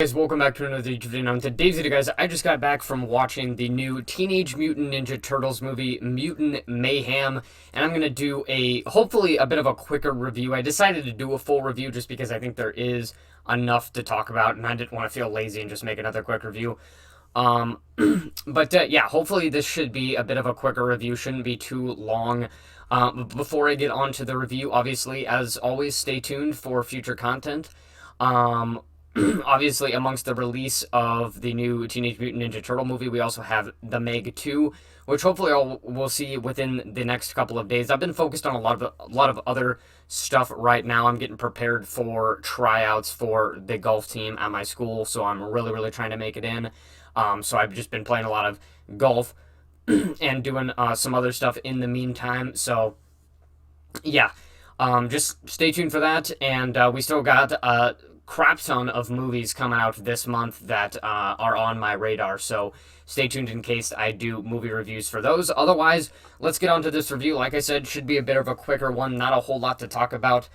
Guys, welcome back to another YouTube video. Now, in today's video, guys, I just got back from watching the new Teenage Mutant Ninja Turtles movie, Mutant Mayhem, and I'm going to do hopefully a bit of a quicker review. I decided to do a full review just because I think there is enough to talk about, and I didn't want to feel lazy and just make another quick review. Yeah, hopefully this should be a bit of a quicker review, shouldn't be too long. Before I get on to the review, obviously, as always, stay tuned for future content. Obviously, amongst the release of the new Teenage Mutant Ninja Turtle movie, we also have The Meg 2, which hopefully we'll see within the next couple of days. I've been focused on a lot of other stuff right now. I'm getting prepared for tryouts for the golf team at my school, so I'm really trying to make it in. So I've just been playing a lot of golf and doing some other stuff in the meantime. So yeah, just stay tuned for that. And we still got crap ton of movies coming out this month that are on my radar, so stay tuned in case I do movie reviews for those. Otherwise, let's get on to this review. Like I said, should be a bit of a quicker one, not a whole lot to talk about.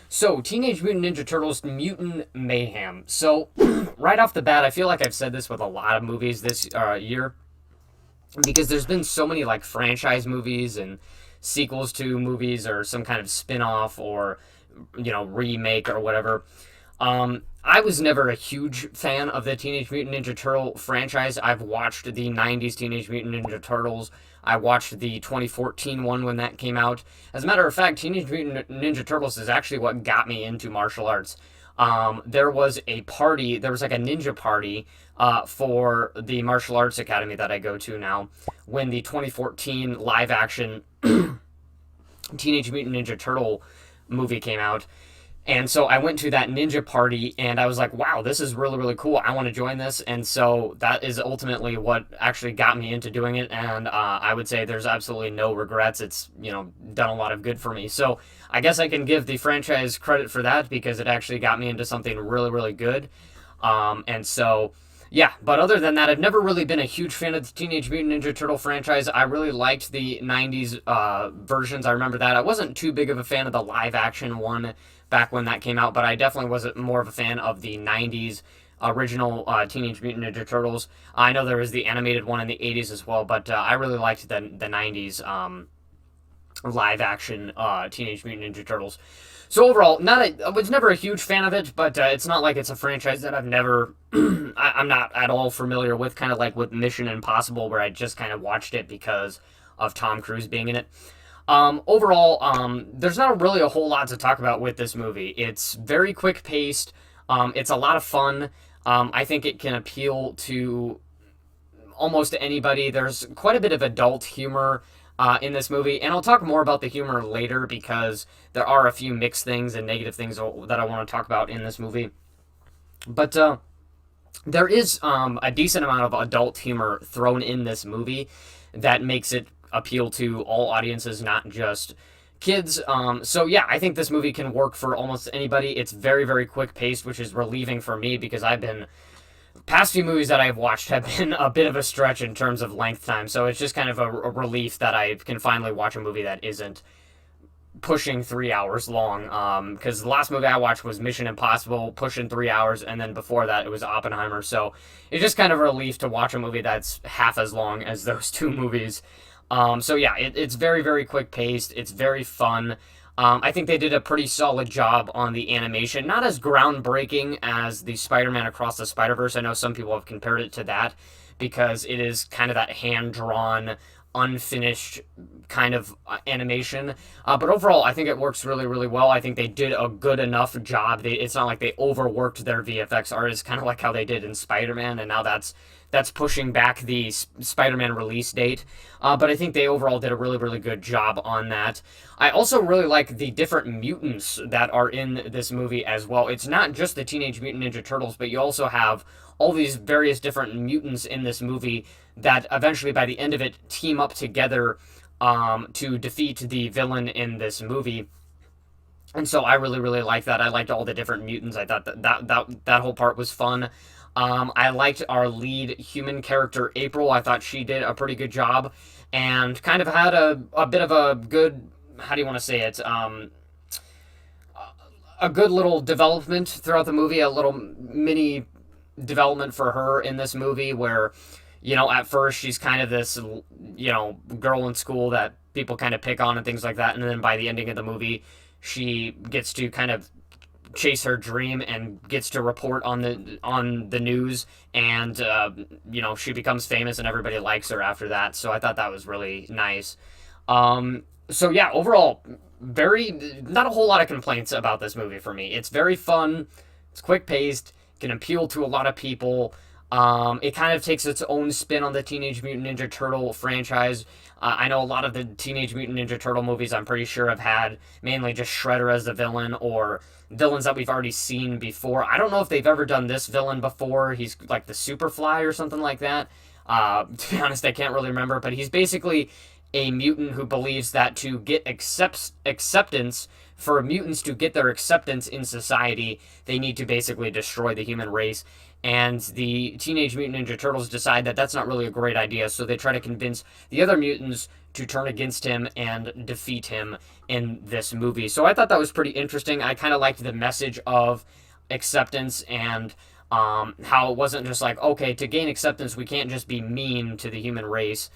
So, Teenage Mutant Ninja Turtles Mutant Mayhem. So, right off the bat, I feel like I've said this with a lot of movies this year, because there's been so many like franchise movies and sequels to movies or some kind of spin-off or, you know, remake or whatever. I was never a huge fan of the Teenage Mutant Ninja Turtle franchise. I've watched the 90s Teenage Mutant Ninja Turtles. I watched the 2014 one when that came out. As a matter of fact, Teenage Mutant Ninja Turtles is actually what got me into martial arts. There was a party, there was like a ninja party for the martial arts academy that I go to now, when the 2014 live action Teenage Mutant Ninja Turtle movie came out. And so I went to that ninja party, and I was like, wow, this is really cool. I want to join this. And so that is ultimately what actually got me into doing it. And I would say there's absolutely no regrets. It's, you know, done a lot of good for me. So I guess I can give the franchise credit for that, because it actually got me into something really good. And so, yeah, but other than that, I've never really been a huge fan of the Teenage Mutant Ninja Turtle franchise. I really liked the 90s versions. I remember that. I wasn't too big of a fan of the live action one back when that came out, but I definitely was more of a fan of the 90s original Teenage Mutant Ninja Turtles. I know there was the animated one in the 80s as well, but I really liked the 90s live action Teenage Mutant Ninja Turtles. So overall, I was never a huge fan of it, but it's not like it's a franchise that I've never, I'm not at all familiar with, kind of like with Mission Impossible, where I just kind of watched it because of Tom Cruise being in it. Overall, there's not really a whole lot to talk about with this movie. It's very quick-paced. It's a lot of fun. I think it can appeal to almost anybody. There's quite a bit of adult humor in this movie, and I'll talk more about the humor later, because there are a few mixed things and negative things that I want to talk about in this movie. But there is a decent amount of adult humor thrown in this movie that makes it appeal to all audiences, not just kids. So yeah, I think this movie can work for almost anybody. It's very quick paced, which is relieving for me, because past few movies that I've watched have been a bit of a stretch in terms of length time. So it's just kind of a relief that I can finally watch a movie that isn't pushing 3 hours long. Because the last movie I watched was Mission Impossible, pushing 3 hours, and then before that it was Oppenheimer. So it's just kind of a relief to watch a movie that's half as long as those two movies. So yeah, it's very quick paced. It's very fun. I think they did a pretty solid job on the animation. Not as groundbreaking as the Spider-Man Across the Spider-Verse. I know some people have compared it to that, because it is kind of that hand-drawn, unfinished kind of animation. But overall, I think it works really well. I think they did a good enough job. It's not like they overworked their VFX artists, kind of like how they did in Spider-Man, and now that's pushing back the Spider-Man release date. But I think they overall did a really good job on that. I also really like the different mutants that are in this movie as well. It's not just the Teenage Mutant Ninja Turtles, but you also have all these various different mutants in this movie that eventually, by the end of it, team up together to defeat the villain in this movie. And so I really like that. I liked all the different mutants. I thought that whole part was fun. I liked our lead human character, April. I thought she did a pretty good job, and kind of had a bit of a good, how do you want to say it, a good little development throughout the movie, a little mini development for her in this movie where, at first she's kind of this, girl in school that people kind of pick on and things like that. And then by the ending of the movie, she gets to kind of chase her dream and gets to report on the news, and she becomes famous and everybody likes her after that. So I thought that was really nice. So yeah, overall, very not a whole lot of complaints about this movie for me. It's very fun, it's quick paced, can appeal to a lot of people. It kind of takes its own spin on the Teenage Mutant Ninja Turtle franchise. I know a lot of the Teenage Mutant Ninja Turtle movies, I'm pretty sure, have had mainly just Shredder as the villain or villains that we've already seen before. I don't know if they've ever done this villain before. He's like the Superfly or something like that. To be honest, I can't really remember, but he's basically a mutant who believes that to get acceptance, for mutants to get their acceptance in society, they need to basically destroy the human race. And the Teenage Mutant Ninja Turtles decide that that's not really a great idea, so they try to convince the other mutants to turn against him and defeat him in this movie. So I thought that was pretty interesting. I kind of liked the message of acceptance and how it wasn't just like, okay, to gain acceptance, we can't just be mean to the human race.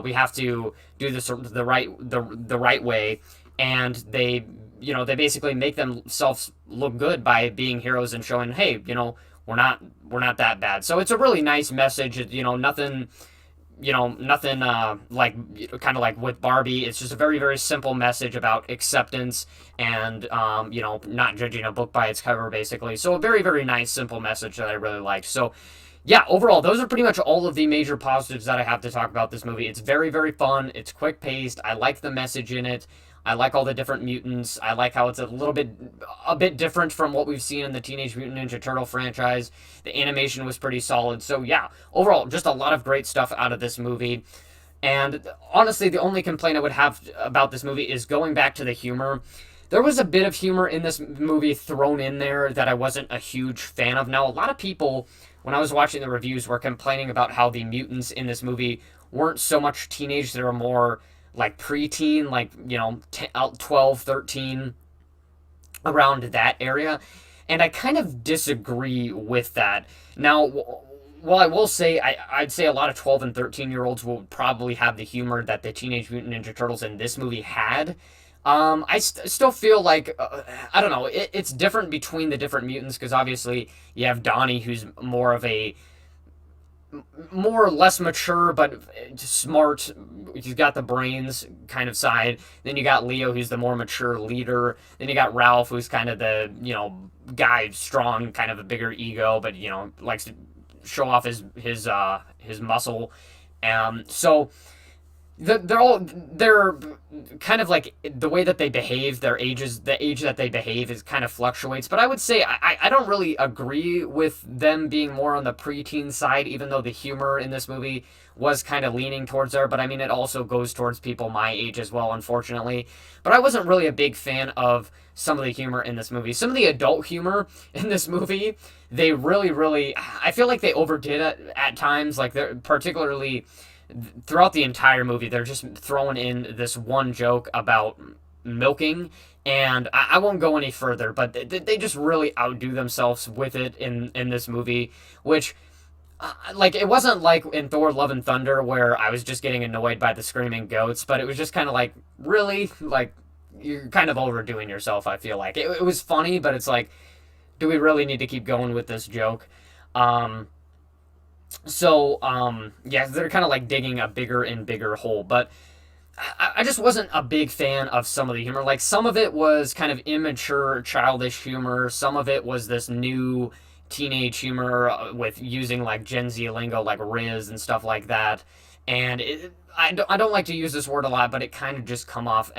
We have to do this the right way, and they basically make themselves look good by being heroes and showing, hey, we're not that bad. So it's a really nice message. Nothing like kind of like with Barbie. It's just a very, very simple message about acceptance and not judging a book by its cover, basically. So a very, very nice, simple message that I really liked. So yeah, overall, those are pretty much all of the major positives that I have to talk about this movie. It's very, very fun. It's quick paced. I like the message in it. I like all the different mutants. I like how it's a bit different from what we've seen in the Teenage Mutant Ninja Turtle franchise. The animation was pretty solid. So yeah, overall, just a lot of great stuff out of this movie. And honestly, the only complaint I would have about this movie is going back to the humor. There was a bit of humor in this movie thrown in there that I wasn't a huge fan of. Now, a lot of people, when I was watching the reviews, were complaining about how the mutants in this movie weren't so much teenage. They were more like preteen, like, 12, 13, around that area. And I kind of disagree with that. Now, while I will say, I'd say a lot of 12 and 13-year-olds will probably have the humor that the Teenage Mutant Ninja Turtles in this movie had. I still feel like, I don't know, it's different between the different mutants, because obviously you have Donnie, who's more or less mature, but smart. He's got the brains kind of side. Then you got Leo, who's the more mature leader. Then you got Ralph, who's kind of the, guy, strong, kind of a bigger ego, but, likes to show off his muscle. So they're kind of like the way that they behave, the age that they behave is kind of fluctuates. But I would say I don't really agree with them being more on the preteen side, even though the humor in this movie was kind of leaning towards there. But I mean, it also goes towards people my age as well, unfortunately. But I wasn't really a big fan of some of the humor in this movie. Some of the adult humor in this movie, they really, really, I feel like they overdid it at times. Like, they're particularly throughout the entire movie, they're just throwing in this one joke about milking, and I won't go any further, but they just really outdo themselves with it in this movie, which, like, it wasn't like in Thor Love and Thunder where I was just getting annoyed by the screaming goats, but it was just kind of like, really? Like, you're kind of overdoing yourself, I feel like. It was funny, but it's like, do we really need to keep going with this joke? So, yeah, they're kind of like digging a bigger and bigger hole. But I just wasn't a big fan of some of the humor. Like, some of it was kind of immature, childish humor. Some of it was this new teenage humor with using, like, Gen Z lingo, like Riz and stuff like that. And I don't like to use this word a lot, but it kind of just came off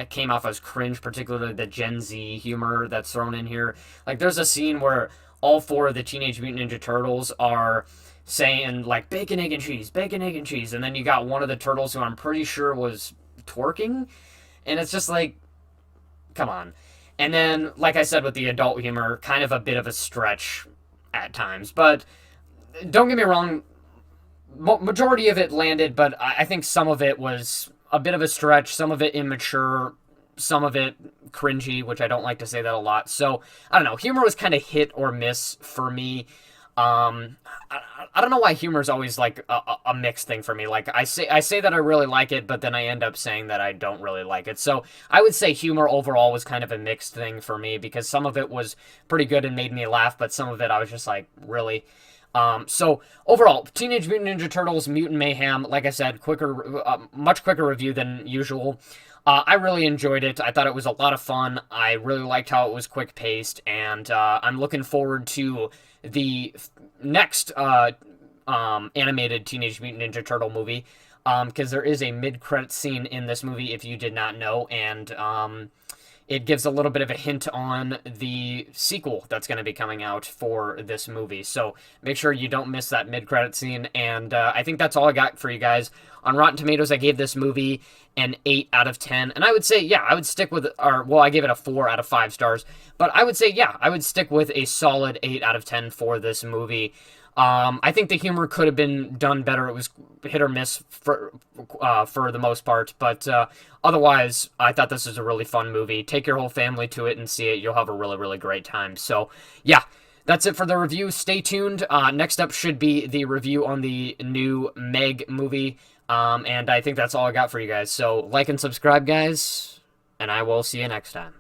as cringe, particularly the Gen Z humor that's thrown in here. Like, there's a scene where all four of the Teenage Mutant Ninja Turtles are saying, like, bacon, egg, and cheese, bacon, egg, and cheese. And then you got one of the turtles who I'm pretty sure was twerking. And it's just like, come on. And then, like I said, with the adult humor, kind of a bit of a stretch at times. But don't get me wrong, majority of it landed, but I think some of it was a bit of a stretch, some of it immature, some of it cringy, which I don't like to say that a lot. So, I don't know. Humor was kind of hit or miss for me. I don't know why humor is always like a mixed thing for me. Like I say that I really like it, but then I end up saying that I don't really like it. So I would say humor overall was kind of a mixed thing for me because some of it was pretty good and made me laugh, but some of it I was just like, really. So overall, Teenage Mutant Ninja Turtles, Mutant Mayhem, like I said, much quicker review than usual. I really enjoyed it. I thought it was a lot of fun. I really liked how it was quick paced, and I'm looking forward to the next animated Teenage Mutant Ninja Turtle movie, because there is a mid-credit scene in this movie if you did not know, and it gives a little bit of a hint on the sequel that's going to be coming out for this movie. So make sure you don't miss that mid-credit scene. And I think that's all I got for you guys. On Rotten Tomatoes, I gave this movie an 8 out of 10. And I would say, yeah, I would stick with, I gave it a 4 out of 5 stars. But I would say, yeah, I would stick with a solid 8 out of 10 for this movie. I think the humor could have been done better. It was hit or miss for the most part, but otherwise, I thought this was a really fun movie. Take your whole family to it and see it. You'll have a really, really great time. So, yeah, that's it for the review. Stay tuned. Next up should be the review on the new Meg movie, and I think that's all I got for you guys. So, like and subscribe, guys, and I will see you next time.